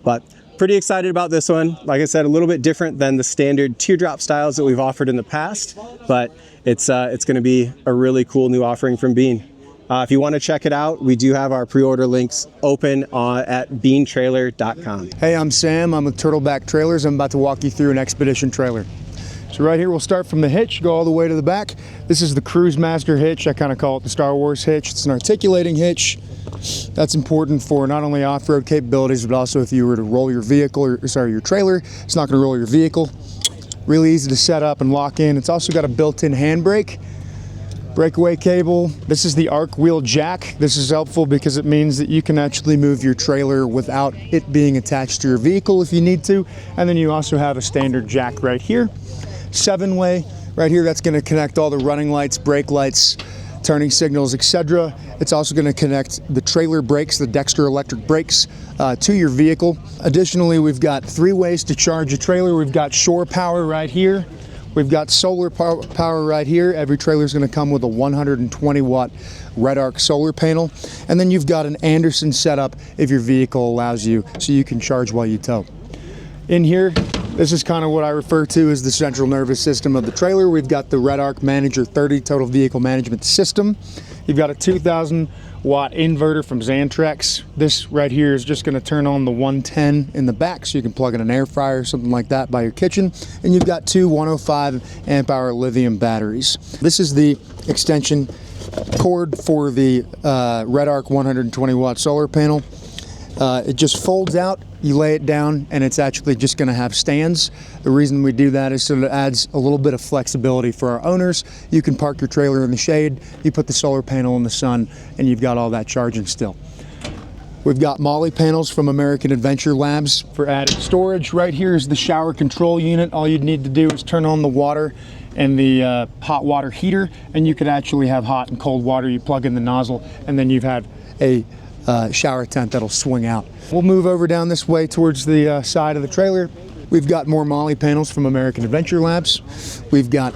But pretty excited about this one. Like I said, a little bit different than the standard teardrop styles that we've offered in the past, but it's going to be a really cool new offering from Bean. If you want to check it out, we do have our pre-order links open at beantrailer.com. Hey, I'm Sam. I'm with Turtleback Trailers. I'm about to walk you through an Expedition trailer. So right here, we'll start from the hitch, go all the way to the back. This is the Cruise Master hitch. I kind of call it the Star Wars hitch. It's an articulating hitch. That's important for not only off-road capabilities, but also if you were to roll your vehicle, your trailer, it's not going to roll your vehicle. Really easy to set up and lock in. It's also got a built-in handbrake, breakaway cable. This is the arc wheel jack. This is helpful because it means that you can actually move your trailer without it being attached to your vehicle if you need to. And then you also have a standard jack right here. 7-way right here, that's going to connect all the running lights, brake lights, turning signals, etc. It's also going to connect the trailer brakes, the Dexter electric brakes, to your vehicle. Additionally, we've got 3 ways to charge a trailer. We've got shore power right here. We've got solar power right here. Every trailer is going to come with a 120 watt red arc solar panel. And then you've got an Anderson setup if your vehicle allows you, so you can charge while you tow. In here, this is kind of what I refer to as the central nervous system of the trailer. We've got the Red Arc Manager 30 total vehicle management system. You've got a 2,000 watt inverter from Xantrex. This right here is just going to turn on the 110 in the back, so you can plug in an air fryer or something like that by your kitchen. And you've got 2 105 amp hour lithium batteries. This is the extension cord for the Red Arc 120 watt solar panel. It just folds out, you lay it down, and it's actually just going to have stands. The reason we do that is so that it adds a little bit of flexibility for our owners. You can park your trailer in the shade, you put the solar panel in the sun, and you've got all that charging still. We've got Molly panels from American Adventure Labs for added storage. Right here is the shower control unit. All you'd need to do is turn on the water and the hot water heater, and you could actually have hot and cold water. You plug in the nozzle, and then you've had a shower tent that'll swing out. We'll move over down this way towards the side of the trailer. We've got more Molly panels from American Adventure Labs. We've got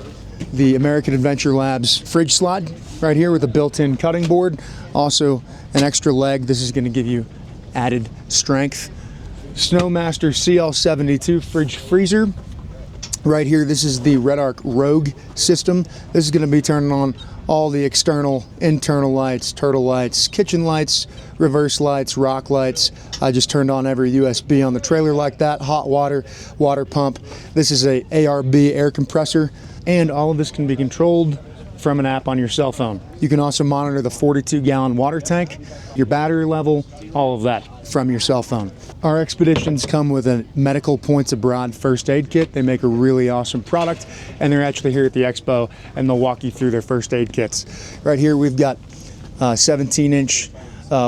the American Adventure Labs fridge slide right here with a built-in cutting board. Also an extra leg. This is going to give you added strength. Snowmaster CL72 fridge freezer. Right here, this is the Red Arc Rogue system. This is going to be turning on all the external, internal lights, turtle lights, kitchen lights, reverse lights, rock lights. I just turned on every USB on the trailer like that. Hot water, water pump. This is a ARB air compressor, and all of this can be controlled from an app on your cell phone. You can also monitor the 42-gallon water tank, your battery level, all of that from your cell phone. Our Expeditions come with a Medical Points Abroad first aid kit. They make a really awesome product, and they're actually here at the expo, and they'll walk you through their first aid kits. Right here we've got 17-inch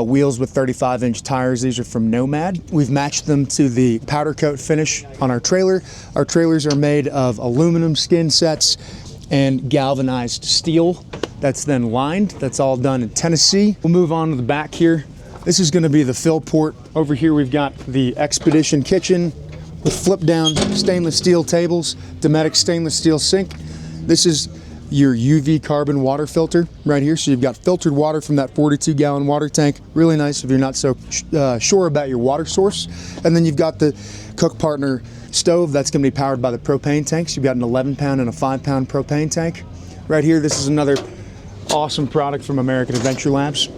wheels with 35-inch tires. These are from Nomad. We've matched them to the powder coat finish on our trailer. Our trailers are made of aluminum skin sets and galvanized steel that's then lined. That's all done in Tennessee. We'll move on to the back here. This is going to be the fill port. Over here we've got the Expedition kitchen with flip down stainless steel tables, Dometic stainless steel sink. This is your UV carbon water filter right here. So you've got filtered water from that 42-gallon water tank. Really nice if you're not so sure about your water source. And then you've got the Cook Partner stove that's going to be powered by the propane tanks. You've got an 11-pound and a 5-pound propane tank. Right here, this is another awesome product from American Adventure Labs.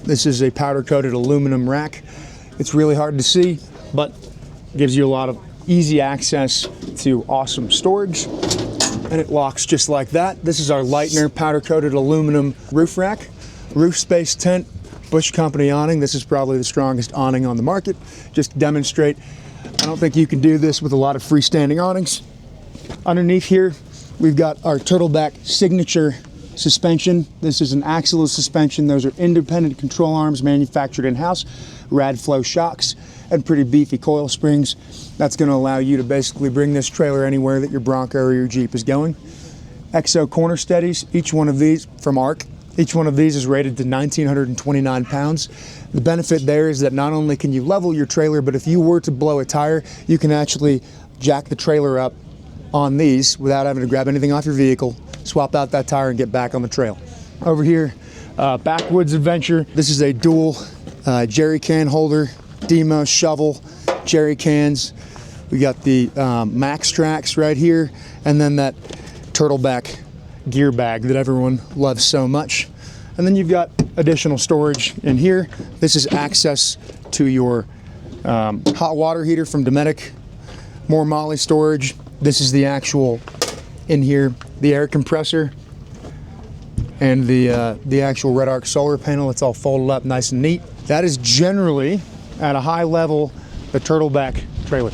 This is a powder-coated aluminum rack. It's really hard to see, but gives you a lot of easy access to awesome storage. And it locks just like that. This is our Lightner powder-coated aluminum roof rack. Roof space tent, Bush Company awning. This is probably the strongest awning on the market. Just to demonstrate, I don't think you can do this with a lot of freestanding awnings. Underneath here, we've got our Turtleback signature suspension. This is an axle suspension. Those are independent control arms manufactured in-house, rad flow shocks, and pretty beefy coil springs. That's going to allow you to basically bring this trailer anywhere that your Bronco or your Jeep is going. Exo corner steadies, each one of these from ARC. Each one of these is rated to 1,929 pounds. The benefit there is that not only can you level your trailer, but if you were to blow a tire, you can actually jack the trailer up on these without having to grab anything off your vehicle, swap out that tire and get back on the trail. Over here, Backwoods Adventure. This is a dual jerry can holder, demo shovel, jerry cans. We got the Max Trax right here, and then that Turtleback gear bag that everyone loves so much. And then you've got additional storage in here. This is access to your hot water heater from Dometic. More Molly storage. This is the actual, in here, the air compressor and the actual Red Arc solar panel. It's all folded up nice and neat. That is generally, at a high level, the Turtleback trailer.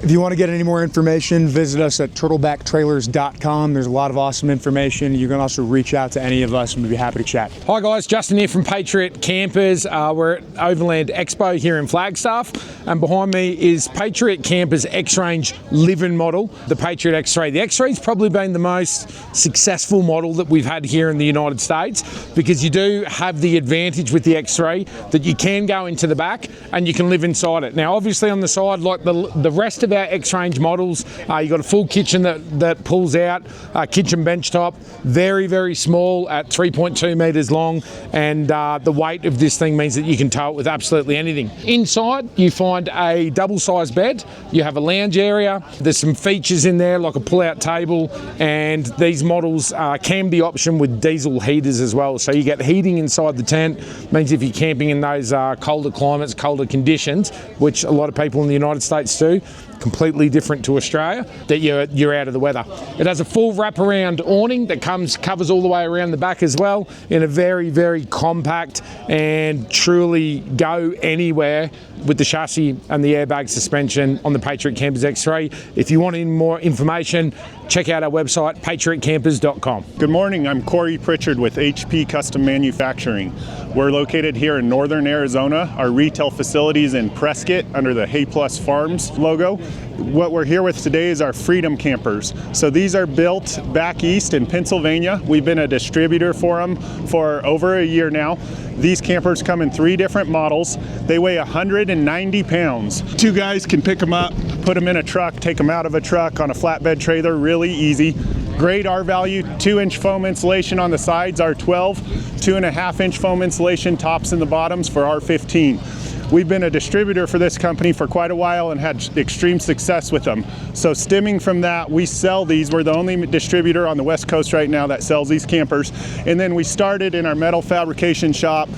If you want to get any more information, visit us at turtlebacktrailers.com. There's a lot of awesome information. You can also reach out to any of us and we'd be happy to chat. Hi guys, Justin here from Patriot Campers. We're at Overland Expo here in Flagstaff, and behind me is Patriot Campers X-Range living model, the Patriot X3. The X3's probably been the most successful model that we've had here in the United States, because you do have the advantage with the X3 that you can go into the back and you can live inside it. Now obviously on the side, like the rest of our X-Range models, you've got a full kitchen that pulls out, kitchen bench top, very, very small at 3.2 meters long, and the weight of this thing means that you can tow it with absolutely anything. Inside, you find a double-sized bed, you have a lounge area, there's some features in there like a pull-out table, and these models can be optioned with diesel heaters as well. So you get heating inside the tent, means if you're camping in those colder climates, colder conditions, which a lot of people in the United States do, completely different to Australia, that you're out of the weather. It has a full wraparound awning that covers all the way around the back as well, in a very, very compact and truly go anywhere with the chassis and the airbag suspension on the Patriot Campers X3. If you want any more information, check out our website, patriotcampers.com. Good morning, I'm Corey Pritchard with HP Custom Manufacturing. We're located here in northern Arizona. Our retail facilities in Prescott under the Hay Plus Farms logo. What we're here with today is our Freedom Campers. So these are built back east in Pennsylvania. We've been a distributor for them for over a year now. These campers come in 3 different models. They weigh 190 pounds. 2 guys can pick them up, put them in a truck, take them out of a truck on a flatbed trailer, really easy. Great R value, 2-inch foam insulation on the sides, R12, 2.5-inch foam insulation tops and the bottoms for R15. We've been a distributor for this company for quite a while and had extreme success with them. So stemming from that, we sell these. We're the only distributor on the West Coast right now that sells these campers. And then we started in our metal fabrication shop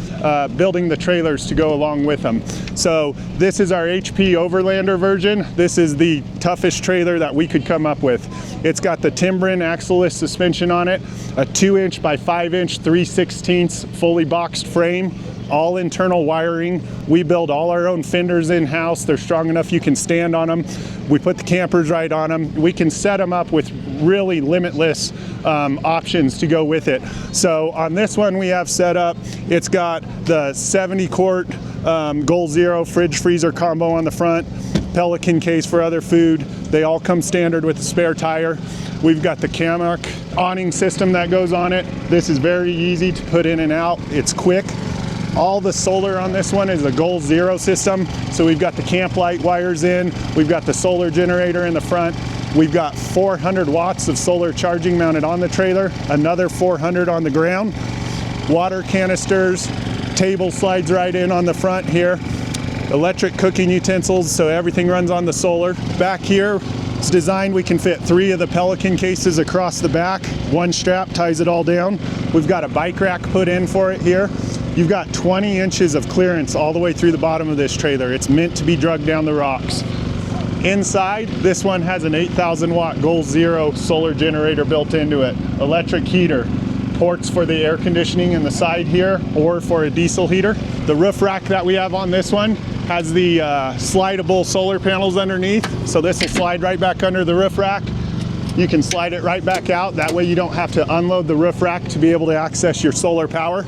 building the trailers to go along with them. So this is our HP Overlander version. This is the toughest trailer that we could come up with. It's got the Timbren axle-less suspension on it, a 2-inch by 5-inch 3/16 fully boxed frame, all internal wiring. We build all our own fenders in-house. They're strong enough you can stand on them. We put the campers right on them. We can set them up with really limitless options to go with it. So on this one we have set up, it's got the 70-quart Goal Zero fridge freezer combo on the front, Pelican case for other food. They all come standard with a spare tire. We've got the Camark awning system that goes on it. This is very easy to put in and out. It's quick. All the solar on this one is a Goal Zero system. So we've got the camp light wires in, we've got the solar generator in the front, we've got 400 watts of solar charging mounted on the trailer, another 400 on the ground, water canisters, table slides right in on the front here, electric cooking utensils, so everything runs on the solar. Back here, it's designed, we can fit 3 of the Pelican cases across the back. One strap ties it all down. We've got a bike rack put in for it here. You've got 20 inches of clearance all the way through the bottom of this trailer. It's meant to be dragged down the rocks. Inside, this one has an 8,000 watt Goal Zero solar generator built into it. Electric heater, ports for the air conditioning in the side here, or for a diesel heater. The roof rack that we have on this one has the slidable solar panels underneath. So this will slide right back under the roof rack. You can slide it right back out. That way you don't have to unload the roof rack to be able to access your solar power.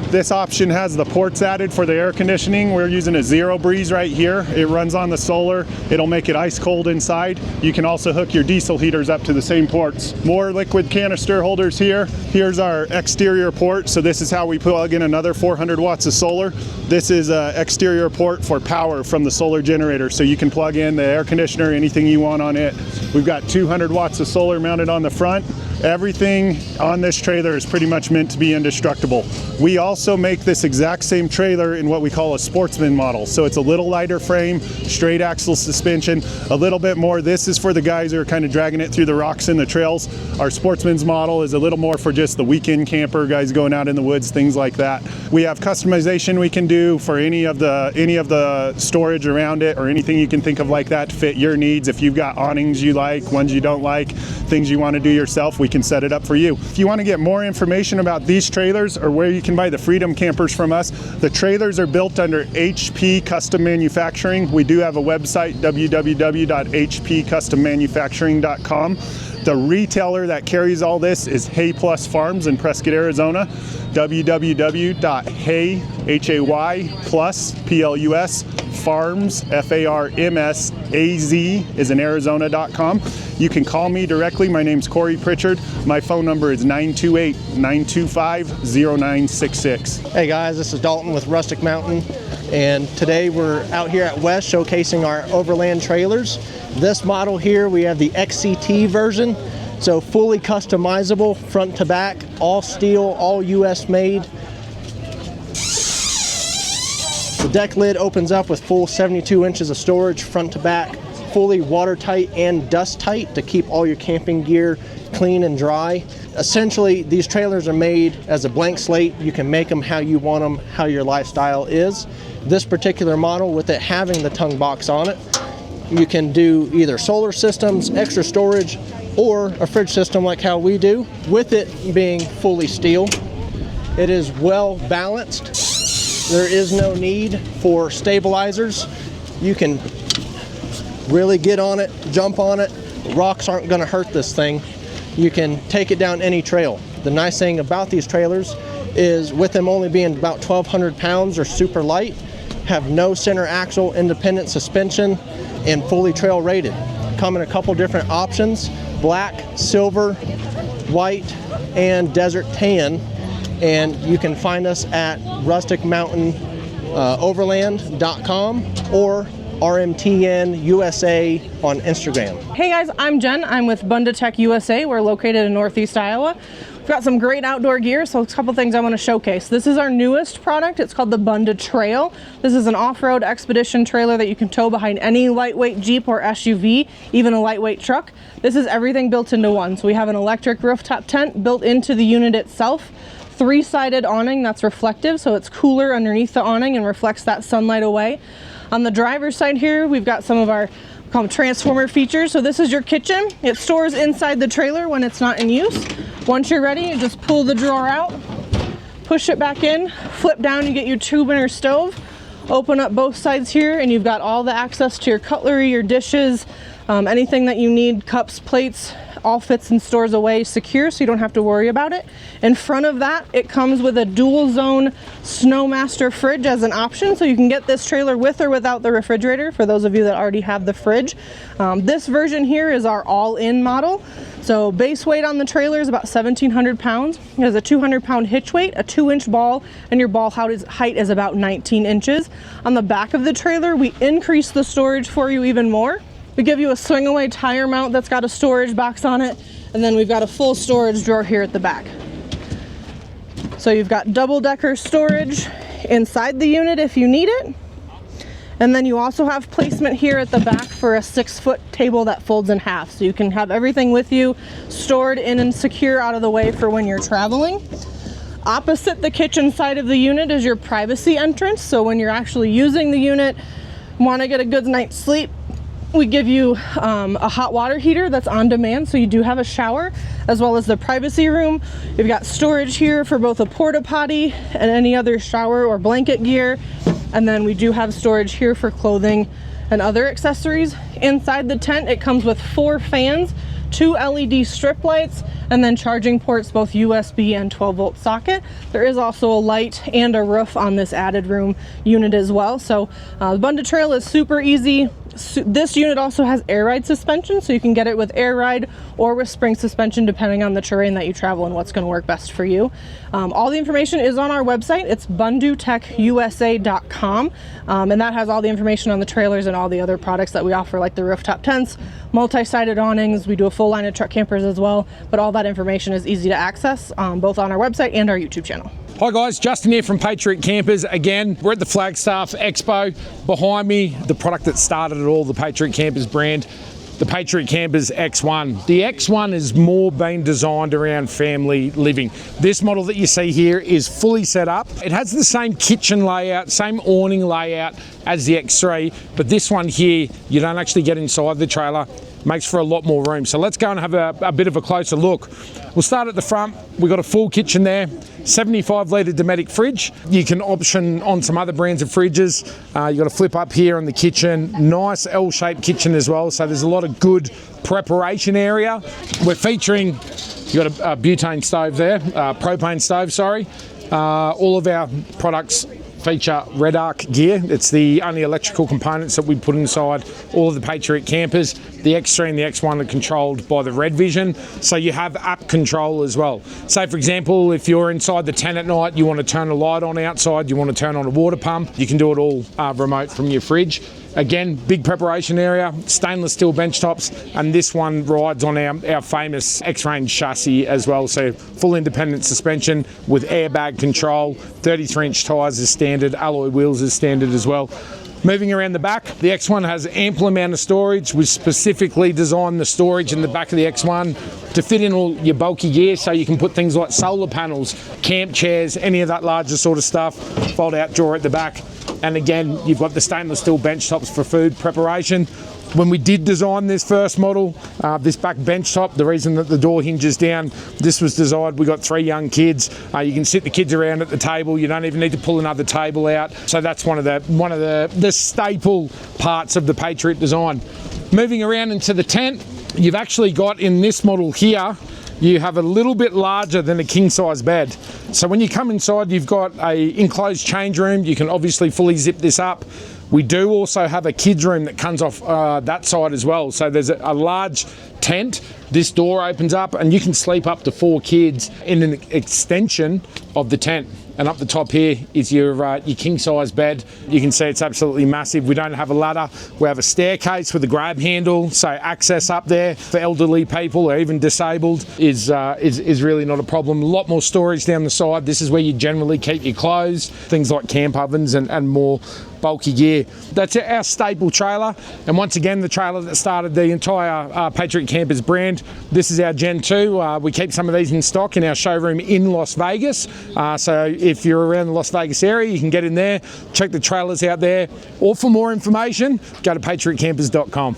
This option has the ports added for the air conditioning. We're using a Zero Breeze right here. It runs on the solar. It'll make it ice cold inside. You can also hook your diesel heaters up to the same ports. More liquid canister holders here. Here's our exterior port. So this is how we plug in another 400 watts of solar. This is an exterior port for power from the solar generator. So you can plug in the air conditioner, anything you want on it. We've got 200 watts of solar mounted on the front. Everything on this trailer is pretty much meant to be indestructible. We also make this exact same trailer in what we call a sportsman model. So it's a little lighter frame, straight axle suspension, a little bit more. This is for the guys who are kind of dragging it through the rocks and the trails. Our sportsman's model is a little more for just the weekend camper, guys going out in the woods, things like that. We have customization we can do for any of the storage around it, or anything you can think of like that to fit your needs. If you've got awnings you like, ones you don't like, things you want to do yourself, we can set it up for you. If you want to get more information about these trailers or where you can buy the Freedom Campers from us, the trailers are built under HP Custom Manufacturing. We do have a website, www.hpcustommanufacturing.com. The retailer that carries all this is Hay Plus Farms in Prescott, Arizona. www.hay+, farms, FARMSAZ is in Arizona.com. You can call me directly. My name's Corey Pritchard. My phone number is 928-925-0966. Hey guys, this is Dalton with Rustic Mountain, and today we're out here at West showcasing our Overland trailers. This model here, we have the XCT version, so fully customizable front to back, all steel, all US made. The deck lid opens up with full 72 inches of storage front to back, fully watertight and dust tight to keep all your camping gear clean and dry. Essentially, these trailers are made as a blank slate. You can make them how you want them, how your lifestyle is. This particular model, with it having the tongue box on it, you can do either solar systems, extra storage, or a fridge system like how we do. With it being fully steel, it is well balanced. There is no need for stabilizers. You can really get on it, jump on it. Rocks aren't going to hurt this thing. You can take it down any trail. The nice thing about these trailers is, with them only being about 1,200 pounds or super light, have no center axle, independent suspension, and fully trail rated. Come in a couple different options: black, silver, white, and desert tan. And you can find us at rusticmountainoverland.com or RMTN USA on Instagram. Hey guys, I'm Jen. I'm with Bundutec USA. We're located in Northeast Iowa. We've got some great outdoor gear, so a couple things I want to showcase. This is our newest product. It's called the BunduTrail. This is an off-road expedition trailer that you can tow behind any lightweight Jeep or SUV, even a lightweight truck. This is everything built into one. So we have an electric rooftop tent built into the unit itself. Three-sided awning that's reflective, so it's cooler underneath the awning and reflects that sunlight away. On the driver's side here, we've got some of our transformer features. So this is your kitchen. It stores inside the trailer when it's not in use. Once you're ready, you just pull the drawer out, push it back in, flip down, you get your two-burner stove. Open up both sides here, and you've got all the access to your cutlery, your dishes, anything that you need, cups, plates, all fits and stores away secure, so you don't have to worry about it. In front of that, it comes with a dual zone Snowmaster fridge as an option, so you can get this trailer with or without the refrigerator, for those of you that already have the fridge. This version here is our all-in model. So base weight on the trailer is about 1,700 pounds. It has a 200-pound hitch weight, a 2-inch ball, and your ball height is about 19 inches. On the back of the trailer, we increase the storage for you even more. We give you a swing-away tire mount that's got a storage box on it, and then we've got a full storage drawer here at the back. So you've got double-decker storage inside the unit if you need it. And then you also have placement here at the back for a 6-foot table that folds in half. So you can have everything with you stored in and secure out of the way for when you're traveling. Opposite the kitchen side of the unit is your privacy entrance. So when you're actually using the unit, want to get a good night's sleep, we give you a hot water heater that's on demand, so you do have a shower, as well as the privacy room. You've got storage here for both a porta potty and any other shower or blanket gear. And then we do have storage here for clothing and other accessories. Inside the tent, it comes with 4 fans, 2 LED strip lights, and then charging ports, both USB and 12-volt socket. There is also a light and a roof on this added room unit as well. So the BunduTrail is super easy. This unit also has air ride suspension, so you can get it with air ride or with spring suspension depending on the terrain that you travel and what's going to work best for you. All the information is on our website. It's BundutecUSA.com, and that has all the information on the trailers and all the other products that we offer, like the rooftop tents, multi-sided awnings. We do a full line of truck campers as well, but all that information is easy to access both on our website and our YouTube channel. Hi guys, Justin here from Patriot Campers again. We're at the Flagstaff Expo. Behind me, the product that started it all, the Patriot Campers brand, the Patriot Campers X1. The X1 is more being designed around family living. This model that you see here is fully set up. It has the same kitchen layout, same awning layout as the X3, but this one here, you don't actually get inside the trailer. Makes for a lot more room. So let's go and have a bit of a closer look. We'll start at the front. We've got a full kitchen there, 75 litre Dometic fridge. You can option on some other brands of fridges. You've got a flip up here on the kitchen. Nice L-shaped kitchen as well. So there's a lot of good preparation area. We're featuring, you've got a butane stove there, propane stove, sorry. All of our products feature red arc gear. It's the only electrical components that we put inside all of the Patriot Campers. The X3 and the X1 are controlled by the Red Vision, so you have app control as well. Say for example, if you're inside the tent at night, you want to turn a light on outside, you want to turn on a water pump, you can do it all remote from your fridge. Again, big preparation area, stainless steel bench tops, and this one rides on our famous X-Range chassis as well. So full independent suspension with airbag control, 33-inch tyres is standard, alloy wheels is standard as well. Moving around the back, the X1 has ample amount of storage. We specifically designed the storage in the back of the X1 to fit in all your bulky gear, so you can put things like solar panels, camp chairs, any of that larger sort of stuff, fold out drawer at the back. And again, you've got the stainless steel bench tops for food preparation. When we did design this first model, this back bench top, the reason that the door hinges down, this was designed, we got 3 young kids. You can sit the kids around at the table. You don't even need to pull another table out. So that's one of the staple parts of the Patriot design. Moving around into the tent, you've actually got in this model here, you have a little bit larger than a king size bed. So when you come inside, you've got a enclosed change room. You can obviously fully zip this up. We do also have a kids room that comes off that side as well. So there's a large tent. This door opens up and you can sleep up to 4 kids in an extension of the tent. And up the top here is your king size bed. You can see it's absolutely massive. We don't have a ladder. We have a staircase with a grab handle, so access up there for elderly people or even disabled is really not a problem. A lot more storage down the side. This is where you generally keep your clothes, things like camp ovens and more bulky gear. That's our staple trailer, and once again the trailer that started the entire Patriot Campers brand. This is our Gen 2. We keep some of these in stock in our showroom in Las Vegas, so if you're around the Las Vegas area, you can get in there, check the trailers out there, or for more information, go to patriotcampers.com.